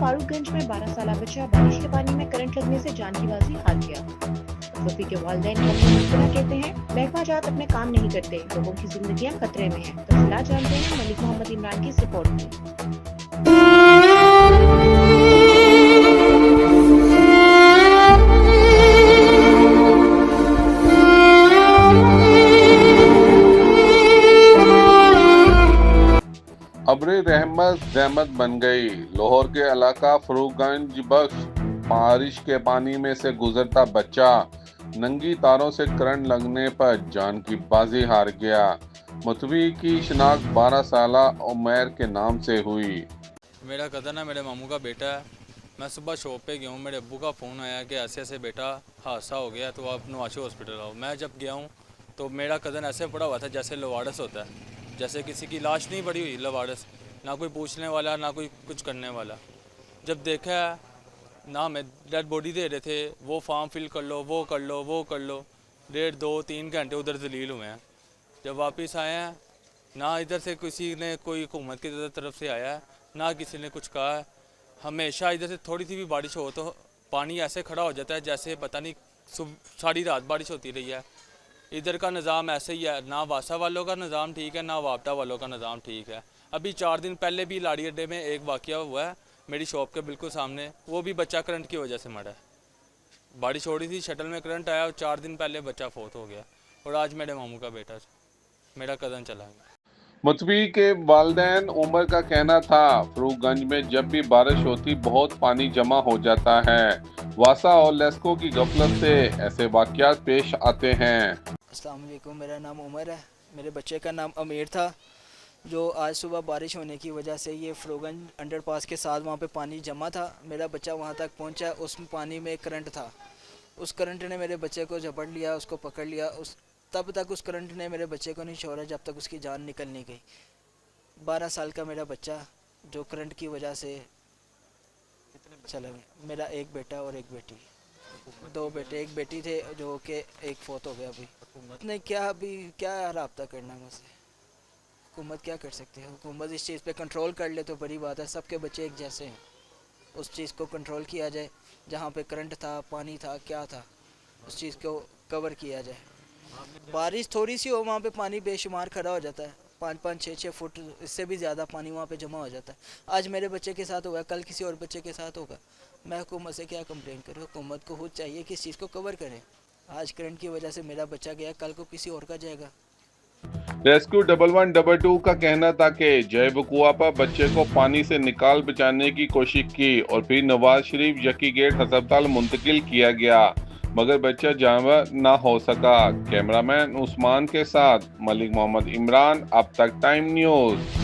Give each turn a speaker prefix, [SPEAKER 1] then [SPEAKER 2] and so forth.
[SPEAKER 1] फारूकगंज में 12 साल बच्चा बारिश के पानी में करंट लगने से जान की बाजी हार गया। वफी के वालिदैन कहते हैं महकमा जात अपने काम नहीं करते, लोगों की जिंदगियां खतरे में हैं। तफसीलात जानते हैं मलिक मोहम्मद इमरान की इस रिपोर्ट में।
[SPEAKER 2] अब्रे रहमत जहमत बन गई। लाहौर के इलाका फरूकगंज बख्श बारिश के पानी में से गुजरता बच्चा नंगी तारों से करंट लगने पर जान की बाजी हार गया। मुतवी की शिनाख्त 12 साला उमैर के नाम से हुई।
[SPEAKER 3] मेरा कज़न है, मेरे मामू का बेटा है। मैं सुबह शॉप पे गया हूँ, मेरे अब्बू का फ़ोन आया कि ऐसे ऐसे बेटा हादसा हो गया, तो आप नवाशी हॉस्पिटल आओ। मैं जब गया हूँ तो मेरा कज़न ऐसे पड़ा हुआ था जैसे लवारस होता है, जैसे किसी की लाश नहीं पड़ी हुई लवारस, ना कोई पूछने वाला ना कोई कुछ करने वाला। जब देखा ना हमें डेड बॉडी दे रहे थे, वो फॉर्म फिल कर लो, वो कर लो, वो कर लो। 1.5-2-3 घंटे उधर जलील हुए हैं। जब वापस आए हैं ना इधर से किसी ने कोई हुकूमत की तरफ से आया है, ना किसी ने कुछ कहा है। हमेशा इधर से थोड़ी सी भी बारिश हो तो पानी ऐसे खड़ा हो जाता है जैसे पता नहीं सारी रात बारिश होती रही है। इधर का निज़ाम ऐसे ही है, ना वासा वालों का निज़ाम ठीक है, ना वापटा वालों का निज़ाम ठीक है। अभी 4 दिन पहले भी लाड़ी अड्डे में एक वाक़या हुआ है मेरी शॉप के बिल्कुल सामने, वो भी बच्चा करंट की वजह से मरा है। बारिश हो रही थी, शटल में करंट आया और 4 दिन पहले बच्चा फौत हो गया। और आज मेरे मामू का बेटा, मेरा कज़न चला गया।
[SPEAKER 2] मुतवी के वालिदैन उमर का कहना था फरूकगंज में जब भी बारिश होती बहुत पानी जमा हो जाता है। वासा और लेस्को की गफलत से ऐसे वाक़यात पेश आते हैं।
[SPEAKER 4] अस्सलाम वालेकुम, मेरा नाम उमर है। मेरे बच्चे का नाम अमीर था। जो आज सुबह बारिश होने की वजह से ये फरूकगंज अंडरपास के साथ वहाँ पे पानी जमा था। मेरा बच्चा वहाँ तक पहुँचा, उस पानी में करंट था। उस करंट ने मेरे बच्चे को झपट लिया, उसको पकड़ लिया। तब तक उस करंट ने मेरे बच्चे को नहीं छोड़ा जब तक उसकी जान निकल नहीं गई। 12 साल का मेरा बच्चा जो करंट की वजह से चला गया। मेरा एक बेटा और एक बेटी, 2 बेटे, एक बेटी थे जो कि एक फौत हो गया। अभी क्या रब्ता करना मुझसे, हुकूमत क्या कर सकती है? हुकूमत इस चीज़ पे कंट्रोल कर ले तो बड़ी बात है। सबके बच्चे एक जैसे हैं, उस चीज़ को कंट्रोल किया जाए। जहाँ पे करंट था, पानी था, क्या था, उस चीज़ को कवर किया जाए। बारिश थोड़ी सी हो वहाँ पे पानी बेशुमार खड़ा हो जाता है, 5-5, 6-6 फुट, इससे भी ज़्यादा पानी वहाँ पे जमा हो जाता है। आज मेरे बच्चे के साथ होगा, कल किसी और बच्चे के साथ होगा। मैं हुकूमत से क्या कंप्लेन करूँ? हुकूमत को खुद चाहिए कि इस चीज़ को कवर करें। आज करंट की वजह से मेरा बच्चा गया, कल को किसी और का जाएगा।
[SPEAKER 2] रेस्क्यू 1112 का कहना था कि जय बकुआ पर बच्चे को पानी से निकाल बचाने की कोशिश की और फिर नवाज शरीफ यकी गेट अस्पताल मुंतकिल किया गया, मगर बच्चा जानवर ना हो सका। कैमरामैन उस्मान के साथ मलिक मोहम्मद इमरान, अब तक टाइम न्यूज़।